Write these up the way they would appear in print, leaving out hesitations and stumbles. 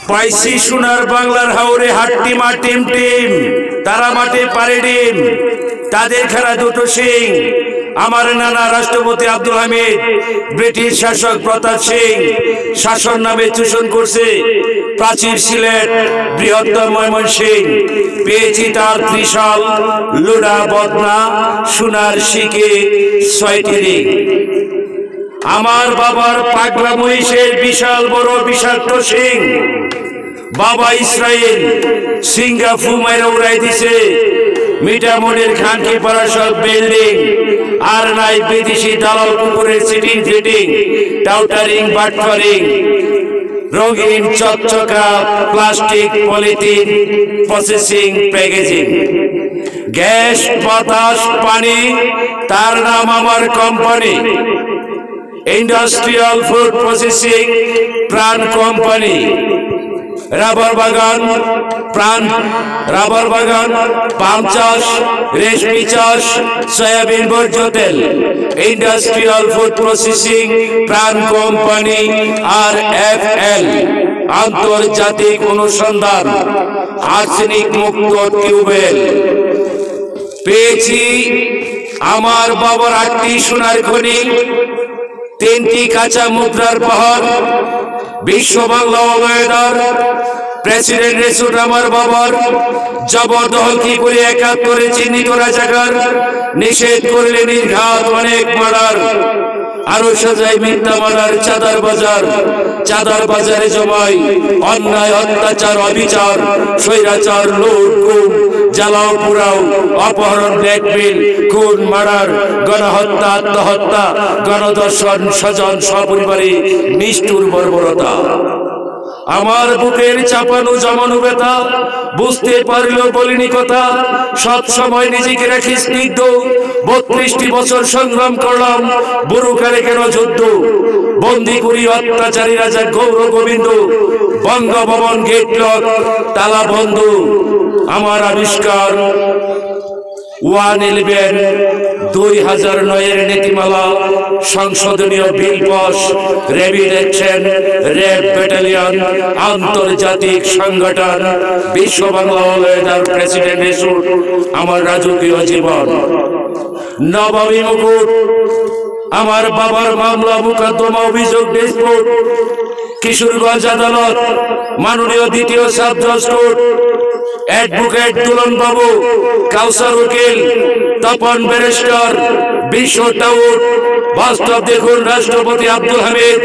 পাইছি সোনার বাংলার হাওরে হাট্টিমা টিম টিম, তারা মাঠে পারে ডিম, তাদের খেলা দুটো সিং। আমার নানা রাষ্ট্রপতি আব্দুল হামিদ ব্রিটিশ শাসক প্রতাপ সিং শাসন নামে চূষণ করছে প্রাচীর সিলেট বৃহত্তর ময়মনসিংহ। পেয়েছি তার ত্রিশাল লুডা বদনা সোনার শিকে ৬টি রিং। আমার বাবার পাগলা মহিষের বিশাল বড় বিষাক্ত সিং। বাবা ইসরায়েল সিঙ্গাফু মাইরা উড়াই দিছে মিটামনের খানকি পাড়া সব বিল্ডিং। আর নাই বিদেশি দালাল কুকুরের সিটিং ফিটিং, টাউটারিং বাটফারিং, রঙিন চকচকা plastic polythene processing packaging. Gas বাতাস পানি তার নাম আমার কোম্পানি। ইন্ডাস্ট্রিয়াল ফুড প্রসেসিং প্রাণ কোম্পানি। রাবার বাগান প্রাণ রাবার বাগান, পাম চাষ, রেশমি চাষ, সয়াবিন বর্জ্য তেল। ইন্ডাস্ট্রিয়াল ফুড প্রসেসিং প্রাণ কোম্পানি আর FL আন্তর্জাতিক অনুসন্ধান আর্সেনিক মুক্ত টিউবওয়েল। পেয়েছি আমার বাবার 8টি সোনার খনি, 3টি কাঁচা মুদ্রার পাহাড়, বিশ্ব বাংলা অবয়দার প্রেসিডেন্ট রেসুট আমার বাবার। জবরদখল কি করে ৭১ চিহ্নিত রাজাকার, নিষেধ করলে নির্ঘাত অনেক মার্ডার। আরো সাজাই মিথ্যা মার্ডার চাঁদার বাজার, চাঁদার বাজারে জমাই অন্যায় অত্যাচার অবিচার স্বৈরাচার লুট গুম জ্বালাও পুরাও অপহরণ ব্ল্যাকমেইল খুন মার্ডার গণহত্যা আত্মহত্যা গণধর্ষণ স্বজন সপরিবারে নিষ্ঠুর বর্বরতা। আমার বুকের চাপানো জমানো ব্যথা বুঝতে পারলেও বলিনি কথা। সব সময় নিজেকে রাখি স্নিগ্ধ, ৩২টি বছর সংগ্রাম করলাম বুড়োকালে কেন যুদ্ধ। বন্দি করি অত্যাচারী রাজা গৌর গোবিন্দ, বঙ্গভবন গেট লক তালা বন্ধ। আমার আবিষ্কার 111 2009 নীতিমালা সংশোধনীয় bill pass. Rapid action RAB battalion আন্তর্জাতিক সংগঠন বিশ্ব বাংলা অবয়দার প্রেসিডেন্ট রেসুট আমার রাজকীয় জীবন। নবাবী মুকুট আমার বাবার মামলা মোকদ্দমা অভিযোগ ডিসপুট। কিশোরগঞ্জ আদালত মাননীয় দ্বিতীয় সাব জজ কোর্ট অ্যাডভোকেট দুলন বাবু, কাউসার উকিল, তপন ব্যারিস্টার, বিশ্ব টাউট। বাস্তব দেখুন রাষ্ট্রপতি আব্দুল হামিদ,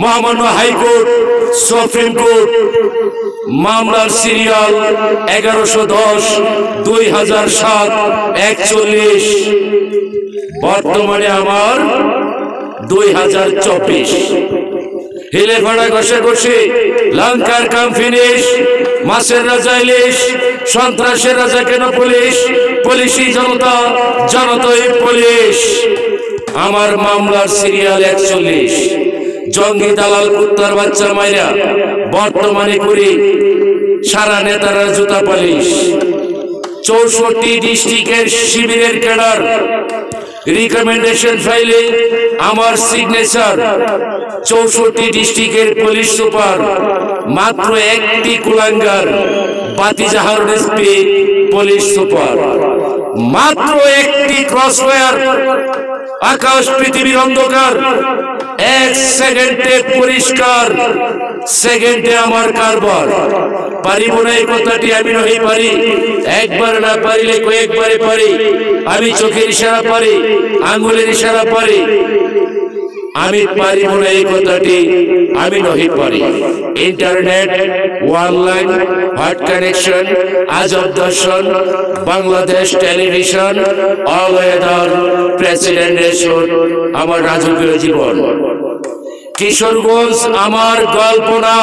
মহামান্য হাইকোর্ট সুপ্রিম কোর্ট। মামলার সিরিয়াল 1110 2007 41। বর্তমানে আমার 2024। হিলে ভাড়া ঘষে লঙ্কার কাম ফিনিশ। মাসের রাজা ইলিশ, সন্ত্রাসের রাজা কেন পুলিশ, পুলিশই জনতা জনতাই পুলিশ। আমার মামলার সিরিয়াল 41। জঙ্গি দালাল কুত্তার বাচ্চা মাইরা বর্তমানে করি সারা নেতারা জুতা পালিশ। 64 ডিস্ট্রিক্টের শিবিরের ক্যাডার, রিকমেন্ডেশন ফাইলে আমার সিগনেচার। 64 ডিস্ট্রিক্টের পুলিশ সুপার, মাত্র 1টি কুলাঙ্গার বাতিজাহার এসপি পুলিশ সুপার। মাত্র 1টি ক্রসফায়ার, আকাশ পৃথিবীর অন্ধকার। 1 সেকেন্ডে পরিষ্কার, সেকেন্ডে আমার কারবার। পারিব না এই কথাটি আমি নহি পারি, একবার না পারিলে কয়েকবারে পারি। আমি চোখের ইশারা পারি, আঙ্গুলের ইশারা পারি। আমি পারিব না এই কথাটি আমি নহি পারি। ইন্টারনেট, অনলাইন, হট কানেকশন, আজব দর্শন, Bangladesh television, all weather president রেসুট আমার রাজকীয় জীবন। কিশোরগঞ্জ আমার গল্প না।